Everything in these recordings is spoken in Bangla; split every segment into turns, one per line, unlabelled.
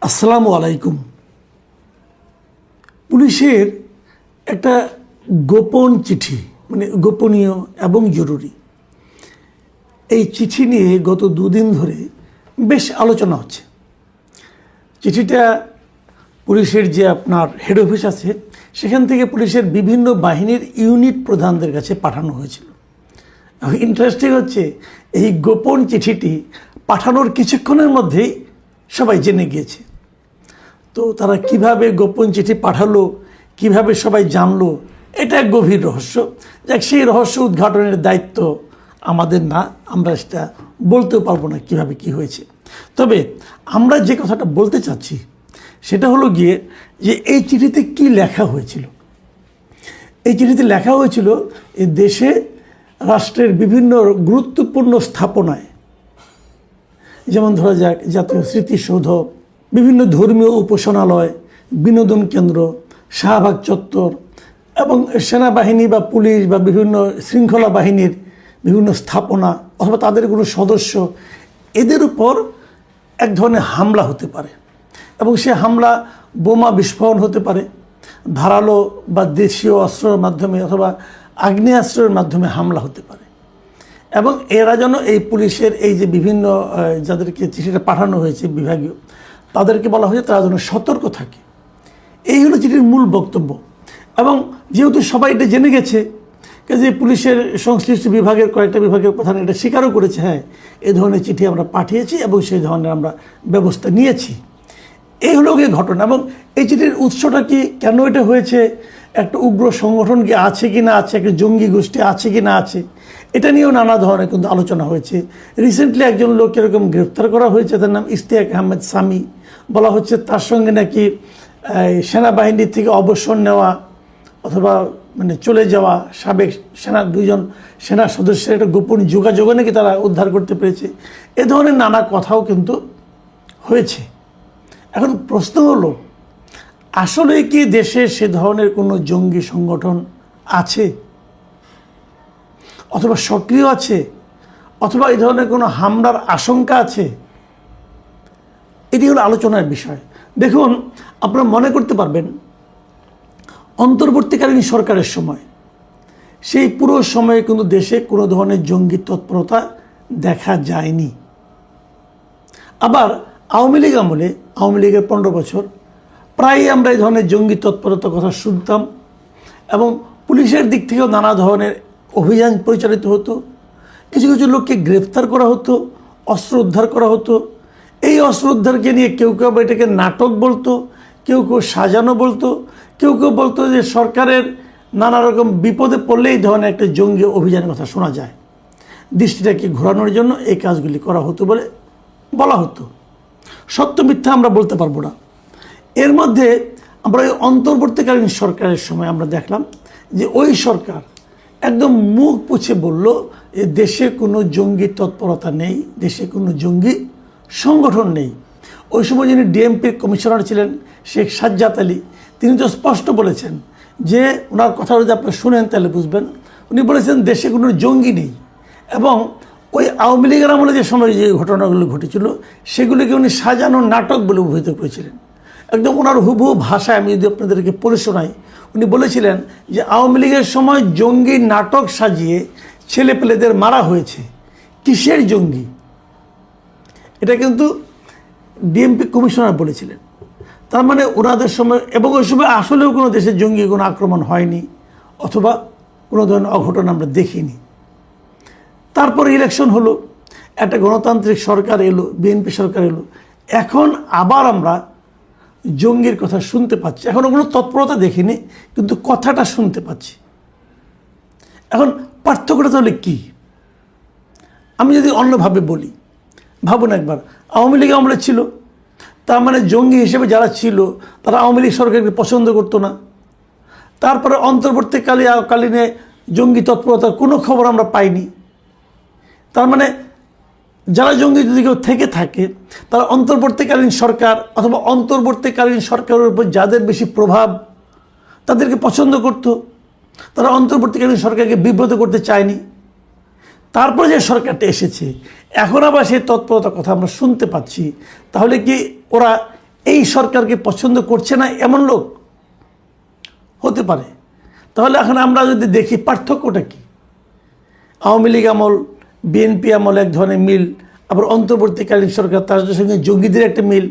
আসসালামু আলাইকুম। পুলিশের একটা গোপন চিঠি, মানে গোপনীয় এবং জরুরি, এই চিঠি নিয়ে গত দুদিন ধরে বেশ আলোচনা হচ্ছে। চিঠিটা পুলিশের যে আপনার হেড অফিস আছে সেখান থেকে পুলিশের বিভিন্ন বাহিনীর ইউনিট প্রধানদের কাছে পাঠানো হয়েছিল। ইন্টারেস্টিং হচ্ছে, এই গোপন চিঠিটি পাঠানোর কিছুক্ষণের মধ্যেই সবাই জেনে গিয়েছে। তো তারা কিভাবে গোপন চিঠি পাঠালো, কিভাবে সবাই জানলো, এটা এক গভীর রহস্য। যাক, সেই রহস্য উদ্ঘাটনের দায়িত্ব আমাদের না, আমরা সেটা বলতেও পারবো না কিভাবে কি হয়েছে। তবে আমরা যে কথাটা বলতে চাচ্ছি সেটা হলো গিয়ে যে এই চিঠিতে কি লেখা হয়েছিল। এই চিঠিতে লেখা হয়েছিল এই দেশে রাষ্ট্রের বিভিন্ন গুরুত্বপূর্ণ স্থাপনায়, যেমন ধরা যাক জাতীয় স্মৃতিসৌধ, বিভিন্ন ধর্মীয় উপাসনালয়, বিনোদন কেন্দ্র, শাহবাগ চত্বর এবং সেনাবাহিনী বা পুলিশ বা বিভিন্ন শৃঙ্খলা বাহিনীর বিভিন্ন স্থাপনা অথবা তাদের কোনো সদস্য, এদের উপর এক ধরনের হামলা হতে পারে এবং সে হামলা বোমা বিস্ফোরণ হতে পারে, ধারালো বা দেশীয় অস্ত্রের মাধ্যমে অথবা আগ্নেয়াস্ত্রের মাধ্যমে হামলা হতে পারে। এবং এরা যেন এই পুলিশের এই যে বিভিন্ন যাদেরকে চিঠিটা পাঠানো হয়েছে বিভাগীয়, তাদেরকে বলা হয়েছে তারা যেন সতর্ক থাকে। এই হলো চিঠির মূল বক্তব্য। এবং যেহেতু সবাই এটা জেনে গেছে, যে পুলিশের সংশ্লিষ্ট বিভাগের কয়েকটা বিভাগের প্রধান এটা স্বীকারও করেছে, হ্যাঁ এই ধরনের চিঠি আমরা পাঠিয়েছি এবং সেই ধরনের আমরা ব্যবস্থা নিয়েছি। এই হলো গিয়ে ঘটনা। এবং এই চিঠির উৎসটা কি, কেন এটা হয়েছে, একটা উগ্র সংগঠন কি আছে কি না আছে, একটা জঙ্গি গোষ্ঠী আছে কি না আছে, এটা নিয়েও নানা ধরনের কিন্তু আলোচনা হয়েছে। রিসেন্টলি একজন লোক এরকম গ্রেফতার করা হয়েছে, তার নাম ইশতিয়াক আহমেদ সামি। বলা হচ্ছে তার সঙ্গে নাকি সেনাবাহিনীর থেকে অবসর নেওয়া অথবা মানে চলে যাওয়া সাবেক দুইজন সেনা সদস্যের একটা গোপন যোগাযোগও নাকি তারা উদ্ধার করতে পেরেছে। এ ধরনের নানা কথাও কিন্তু হয়েছে। এখন প্রশ্ন হলো, আসলে কি দেশে সে ধরনের কোনো জঙ্গি সংগঠন আছে অথবা সক্রিয় আছে অথবা এই ধরনের কোনো হামলার আশঙ্কা আছে? এটি হলো আলোচনার বিষয়। দেখুন, আপনারা মনে করতে পারবেন অন্তর্বর্তীকালীন সরকারের সময়, সেই পুরো সময়ে কিন্তু দেশে কোনো ধরনের জঙ্গি তৎপরতা দেখা যায়নি। আবার আওয়ামী লীগ আমলে, আওয়ামী লীগের 15 বছর প্রায়ই আমরা এই ধরনের জঙ্গি তৎপরতার কথা শুনতাম এবং পুলিশের দিক থেকেও নানা ধরনের অভিযান পরিচালিত হতো। কিছু কিছু লোককে গ্রেফতার করা হতো, অস্ত্র উদ্ধার করা হতো। এই অস্ত্র উদ্ধারকে নিয়ে কেউ কেউ এটাকে নাটক বলতো, কেউ কেউ সাজানো বলতো, কেউ কেউ বলতো যে সরকারের নানা রকম বিপদে পড়লে এই ধরনের একটা জঙ্গি অভিযানের কথা শোনা যায়, দৃষ্টিটাকে ঘোরানোর জন্য এই কাজগুলি করা হতো বলে বলা হতো। সত্য মিথ্যা আমরা বলতে পারবো না। এর মধ্যে আমরা ওই অন্তর্বর্তীকালীন সরকারের সময় আমরা দেখলাম যে ওই সরকার একদম মুখ পুছে বলল যে দেশে কোনো জঙ্গি তৎপরতা নেই, দেশে কোনো জঙ্গি সংগঠন নেই। ওই সময় যিনি ডিএমপির কমিশনার ছিলেন শেখ সাজ্জাদ আলী, তিনি তো স্পষ্ট বলেছেন, যে ওনার কথা যদি আপনি শুনেন তাহলে বুঝবেন, উনি বলেছেন দেশে কোনো জঙ্গি নেই। এবং ওই আওয়ামী লীগের আমলে যে সময় যে ঘটনাগুলো ঘটেছিল সেগুলিকে উনি সাজানো নাটক বলে অভিহিত করেছিলেন। একদম ওনার হুবহু ভাষায় আমি যদি আপনাদেরকে পড়ে শোনাই, উনি বলেছিলেন যে আওয়ামী লীগের সময় জঙ্গি নাটক সাজিয়ে ছেলেপেলেদের মারা হয়েছে। কিসের জঙ্গি? এটা কিন্তু ডিএমপি কমিশনার বলেছিলেন। তার মানে ওনাদের সময়, এবং ওই সময় আসলেও কোনো দেশের জঙ্গি কোনো আক্রমণ হয়নি অথবা কোনো ধরনের অঘটন আমরা দেখিনি। তারপর ইলেকশন হলো, একটা গণতান্ত্রিক সরকার এলো, বিএনপি সরকার এলো, এখন আবার আমরা জঙ্গির কথা শুনতে পাচ্ছি। এখনও কোনো তৎপরতা দেখিনি, কিন্তু কথাটা শুনতে পাচ্ছি। এখন পার্থক্যটা তাহলে কী? আমি যদি অন্যভাবে বলি, ভাবুন একবার, আওয়ামী লীগ আমলে ছিল, তার মানে জঙ্গি হিসেবে যারা ছিল তারা আওয়ামী লীগ সরকারকে পছন্দ করতো না। তারপরে অন্তর্বর্তীকালীনে জঙ্গি তৎপরতার কোনো খবর আমরা পাইনি। তার মানে যারা জঙ্গি যদি কেউ থেকে থাকে, তারা অন্তর্বর্তীকালীন সরকার অথবা অন্তর্বর্তীকালীন সরকারের উপর যাদের বেশি প্রভাব তাদেরকে পছন্দ করত, তারা অন্তর্বর্তীকালীন সরকারকে বিব্রত করতে চায়নি। তারপরে যে সরকারটা এসেছে, এখন আবার সেই তৎপরতার কথা আমরা শুনতে পাচ্ছি। তাহলে কি ওরা এই সরকারকে পছন্দ করছে না এমন লোক হতে পারে। তাহলে এখন আমরা যদি দেখি পার্থক্যটা কি, আওয়ামী লীগ আমল বিএনপি আমল এক ধরনের মিল, আবার অন্তর্বর্তীকালীন সরকার তার সঙ্গে জঙ্গিদের একটা মিল।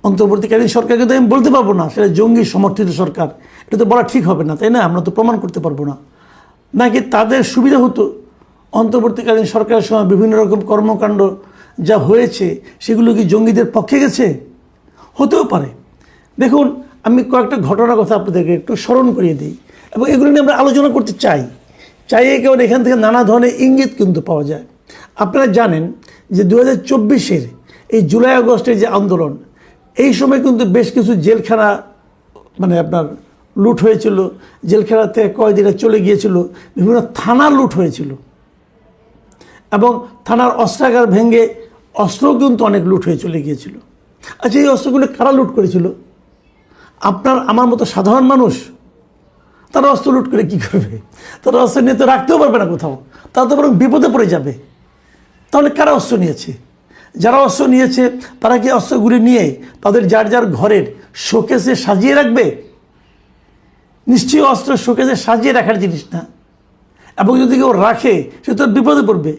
অন্তর্বর্তীকালীন সরকার কিন্তু আমি বলতে পারবো না সেটা জঙ্গি সমর্থিত সরকার, এটা তো বলা ঠিক হবে না, তাই না? আমরা তো প্রমাণ করতে পারবো না। নাকি তাদের সুবিধা হতো অন্তর্বর্তীকালীন সরকারের সময় বিভিন্ন রকম কর্মকাণ্ড যা হয়েছে সেগুলো কি জঙ্গিদের পক্ষে গেছে? হতেও পারে। দেখুন, আমি কয়েকটা ঘটনার কথা আপনাদেরকে একটু স্মরণ করিয়ে দিই এবং এগুলো নিয়ে আমরা আলোচনা করতে চাই কেবল এখান থেকে নানা ধরনের ইঙ্গিত কিন্তু পাওয়া যায়। আপনারা জানেন যে 2024-এর এই জুলাই আগস্টের যে আন্দোলন, এই সময় কিন্তু বেশ কিছু জেলখানা আপনার লুট হয়েছিল, জেলখানাতে কয়েদিরা চলে গিয়েছিল, বিভিন্ন থানা লুট হয়েছিল এবং থানার অস্ত্রাগার ভেঙে অস্ত্রও কিন্তু অনেক লুট হয়ে চলে গিয়েছিল। আচ্ছা, এই অস্ত্রগুলো কারা লুট করেছিল? আপনার আমার মতো সাধারণ মানুষ? তারা অস্ত্র লুট করে কী করবে? তারা অস্ত্র নিয়ে তো রাখতেও পারবে না কোথাও, তারা তো বরং বিপদে পড়ে যাবে। তাহলে কারা অস্ত্র নিয়েছে? যারা অস্ত্র নিয়েছে তারা কি অস্ত্রগুলি নিয়ে তাদের যার যার ঘরের শোকেসে সাজিয়ে রাখবে? নিশ্চয়ই অস্ত্র শোকেসে সাজিয়ে রাখার জিনিস না, এবং যদি কেউ রাখে সে তো বিপদে পড়বে।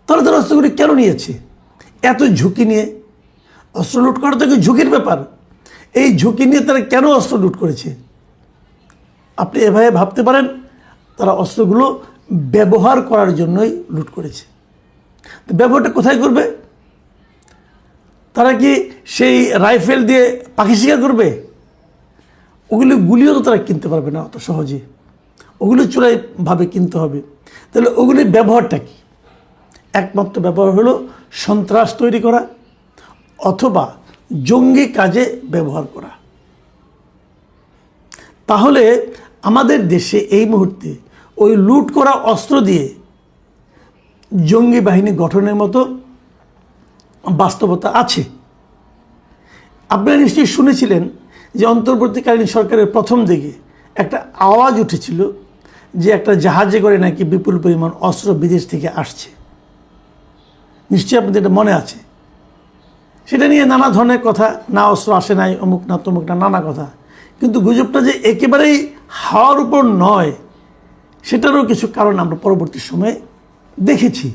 তাহলে তারা অস্ত্রগুলি কেন নিয়েছে? এত ঝুঁকি নিয়ে অস্ত্র লুট করা তো একটু ঝুঁকির ব্যাপার। এই ঝুঁকি নিয়ে তারা কেন অস্ত্র লুট করেছে? আপনি এভাবে ভাবতে পারেন, তারা অস্ত্রগুলো ব্যবহার করার জন্যই লুট করেছে। তো ব্যবহারটা কোথায় করবে? তারা কি সেই রাইফেল দিয়ে পাখি শিকার করবে? ওগুলি গুলিও তো তারা কিনতে পারবে না অত সহজে, ওগুলি চোরাইভাবে কিনতে হবে। তাহলে ওগুলির ব্যবহারটা কি? একমাত্র ব্যবহার হলো সন্ত্রাস তৈরি করা অথবা জঙ্গি কাজে ব্যবহার করা। তাহলে আমাদের দেশে এই মুহূর্তে ওই লুট করা অস্ত্র দিয়ে জঙ্গি বাহিনী গঠনের মতো বাস্তবতা আছে। আপনারা নিশ্চয়ই শুনেছিলেন যে অন্তর্বর্তীকালীন সরকারের প্রথম দিকে একটা আওয়াজ উঠেছিল যে একটা জাহাজে করে নাকি বিপুল পরিমাণ অস্ত্র বিদেশ থেকে আসছে। নিশ্চয়ই আপনাদের এটা মনে আছে। সেটা নিয়ে নানা ধরনের কথা, না অস্ত্র আসে নাই, অমুক না তমুক না, নানা কথা। কিন্তু গুজবটা যে একেবারেই হাওয়ার উপর নয়, সেটারও কিছু কারণ আমরা পরবর্তী সময়ে দেখেছি।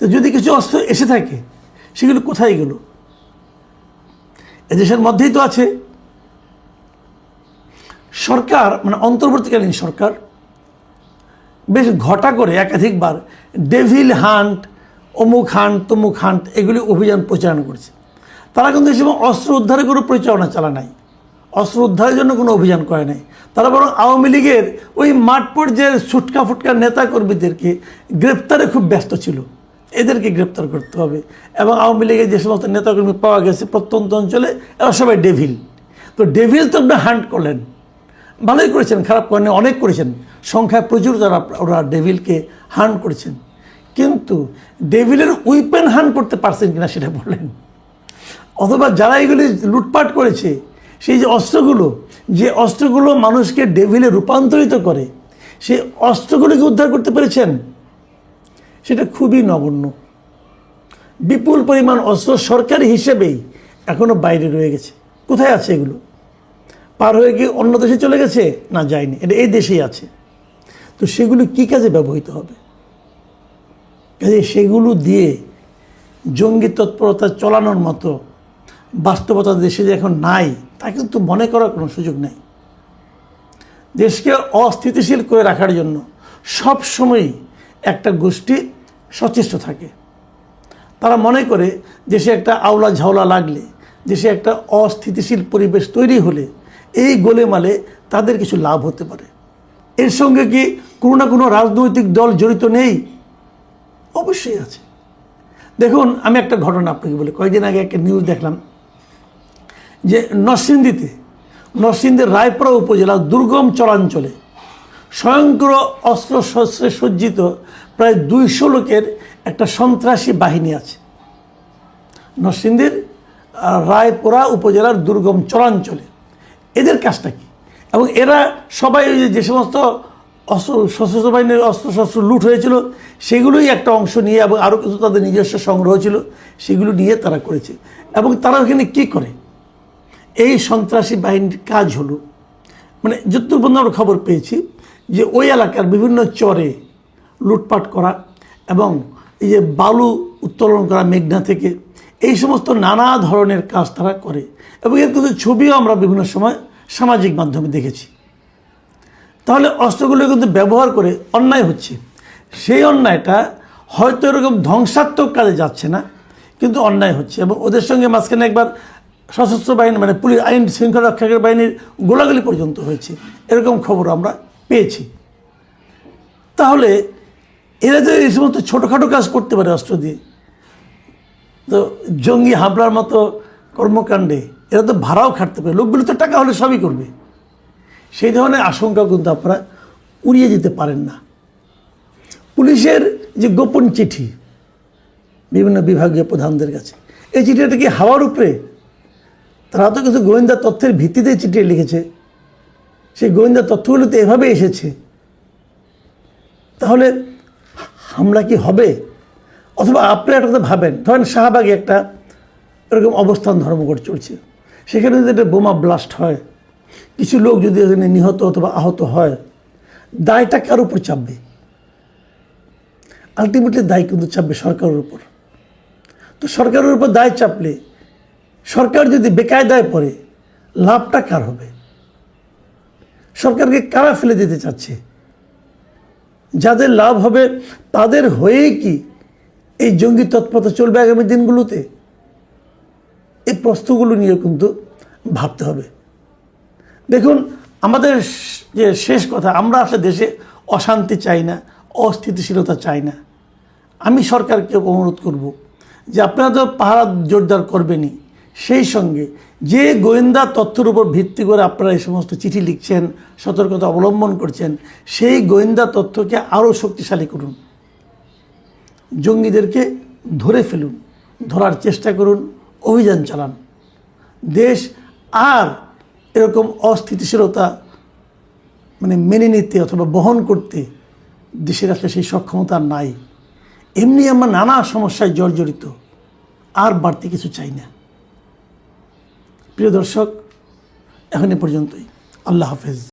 তো যদি কিছু অস্ত্র এসে থাকে সেগুলো কোথায় গেল? এদেশের মধ্যেই তো আছে। সরকার অন্তর্বর্তীকালীন সরকার বেশ ঘটা করে একাধিকবার ডেভিল হান্ট, অমুক হান্ট তমুক হান্ট এগুলি অভিযান পরিচালনা করেছে। তারা কিন্তু এই সময় অস্ত্র উদ্ধারের কোনো পরিচালনা চালা নাই, অস্ত্র উদ্ধারের জন্য কোনো অভিযান করে নাই। তারা বরং আওয়ামী লীগের ওই মাঠ পর্যায়ের ছুটকা ফুটকা নেতাকর্মীদেরকে গ্রেপ্তারে খুব ব্যস্ত ছিল। এদেরকে গ্রেপ্তার করতে হবে, এবং আওয়ামী লীগের যে সমস্ত নেতাকর্মী পাওয়া গেছে প্রত্যন্ত অঞ্চলে, এরা সবাই ডেভিল। তো ডেভিল তো আপনি হান্ট করলেন, ভালোই করেছেন, খারাপ করেন, অনেক করেছেন, সংখ্যায় প্রচুর যারা ওরা ডেভিলকে হান্ট করেছেন। কিন্তু ডেভিলের উইপেন হান্ট করতে পারছেন কিনা সেটা বলেন। অথবা যারা এগুলি লুটপাট করেছে, সেই যে অস্ত্রগুলো মানুষকে ডেভিলে রূপান্তরিত করে, সেই অস্ত্রগুলিকে উদ্ধার করতে পেরেছেন? সেটা খুবই নগণ্য। বিপুল পরিমাণ অস্ত্র সরকারি হিসেবেই এখনও বাইরে রয়ে গেছে। কোথায় আছে এগুলো? পার হয়ে গিয়ে অন্য দেশে চলে গেছে? না, যায়নি, এটা এই দেশেই আছে। তো সেগুলো কী কাজে ব্যবহৃত হবে? কাজে সেগুলো দিয়ে জঙ্গি তৎপরতা চালানোর মতো বাস্তবতা দেশে যে এখন নাই, তা কিন্তু মনে করার কোনো সুযোগ নেই। দেশকে অস্থিতিশীল করে রাখার জন্য সব সময়ই একটা গোষ্ঠী সচেষ্ট থাকে। তারা মনে করে দেশে একটা আওলা ঝাওলা লাগলে, দেশে একটা অস্থিতিশীল পরিবেশ তৈরি হলে এই গোলেমালে তাদের কিছু লাভ হতে পারে। এর সঙ্গে কি কোনো না কোনো রাজনৈতিক দল জড়িত নেই? অবশ্যই আছে। দেখুন, আমি একটা ঘটনা আপনাকে বলি। কয়েকদিন আগে একটা নিউজ দেখলাম যে নরসিংদীর রায়পুরা উপজেলার দুর্গম চরাঞ্চলে স্বয়ংক্রিয় অস্ত্রশস্ত্রে সজ্জিত প্রায় 200 লোকের একটা সন্ত্রাসী বাহিনী আছে নরসিংদীর রায়পুরা উপজেলার দুর্গম চরাঞ্চলে। এদের কাজটা কি? এবং এরা সবাই যে সমস্ত সশস্ত্র বাহিনীর অস্ত্রশস্ত্র লুট হয়েছিল সেগুলোই একটা অংশ নিয়ে, এবং আরও কিছু তাদের নিজস্ব সংগ্রহ ছিল, সেগুলো নিয়ে তারা করেছে। এবং তারা ওখানে কী করে? এই সন্ত্রাসী বাহিনীর কাজ হলো, মানে যতটুকু পর্যন্ত আমরা খবর পেয়েছি যে ওই এলাকার বিভিন্ন চরে লুটপাট করা এবং এই যে বালু উত্তোলন করা মেঘনা থেকে, এই সমস্ত নানা ধরনের কাজ তারা করে এবং এর কিছু ছবিও আমরা বিভিন্ন সময় সামাজিক মাধ্যমে দেখেছি। তাহলে অস্ত্রগুলো কিন্তু ব্যবহার করে অন্যায় হচ্ছে, সেই অন্যায়টা হয়তো এরকম ধ্বংসাত্মক কাজে যাচ্ছে না, কিন্তু অন্যায় হচ্ছে এবং ওদের সঙ্গে মাঝখানে একবার সশস্ত্র বাহিনী মানে পুলিশ আইন শৃঙ্খলা রক্ষাকারী বাহিনীর গোলাগুলি পর্যন্ত হয়েছে, এরকম খবর আমরা পেয়েছি। তাহলে এরা যে এই সমস্ত ছোটোখাটো কাজ করতে পারে অস্ত্র দিয়ে, তো জঙ্গি হামলার মতো কর্মকাণ্ডে এরা তো ভাড়াও খাটতে পারে, লোকগুলো তো টাকা হলে সবই করবে, সেই ধরনের আশঙ্কাও কিন্তু আপনারা উড়িয়ে দিতে পারেন না। পুলিশের যে গোপন চিঠি বিভিন্ন বিভাগীয় প্রধানদের কাছে, এই চিঠিটা কি হাওয়ার উপরে? তারা তো কিছু গোয়েন্দা তথ্যের ভিত্তিতে চিঠি লিখেছে, সেই গোয়েন্দা তথ্যগুলো তো এভাবে এসেছে। তাহলে হামলা কি হবে? অথবা আপনি একটা কথা ভাবেন, ধরেন শাহবাগে একটা এরকম অবস্থান ধর্মঘট চলছে, সেখানে যদি একটা বোমা ব্লাস্ট হয়, কিছু লোক যদি এখানে নিহত অথবা আহত হয়, দায়টা কার উপর চাপবে? আলটিমেটলি দায় কিন্তু চাপবে সরকারের উপর। তো সরকারের উপর দায় চাপলে সরকার যদি বেকায়দায় পড়ে, লাভটা কার হবে? সরকারকে কারা ফেলে দিতে চাচ্ছে? যাদের লাভ হবে তাদের হয়েই কি এই জঙ্গি তৎপরতা চলবে আগামী দিনগুলোতে? এই প্রশ্নগুলো নিয়ে কিন্তু ভাবতে হবে। দেখুন, আমাদের যে শেষ কথা, আমরা আসলে দেশে অশান্তি চাই না, অস্থিতিশীলতা চাই না। আমি সরকারকে অনুরোধ করব যে আপনারা তো পাহারা জোরদার করবেনই, সেই সঙ্গে যে গোয়েন্দা তথ্যের উপর ভিত্তি করে আপনারা এই সমস্ত চিঠি লিখছেন, সতর্কতা অবলম্বন করছেন, সেই গোয়েন্দা তথ্যকে আরও শক্তিশালী করুন, জঙ্গিদেরকে ধরে ফেলুন, ধরার চেষ্টা করুন, অভিযান চালান। দেশ আর এরকম অস্থিতিশীলতা মানে মেনে নিতে অথবা বহন করতে দেশের আসলে সেই সক্ষমতা নাই। এমনি আমরা নানা সমস্যায় জর্জরিত, আর বাড়তি কিছু চাই না। প্রিয় দর্শক, এখন এ পর্যন্তই। আল্লাহ হাফেজ।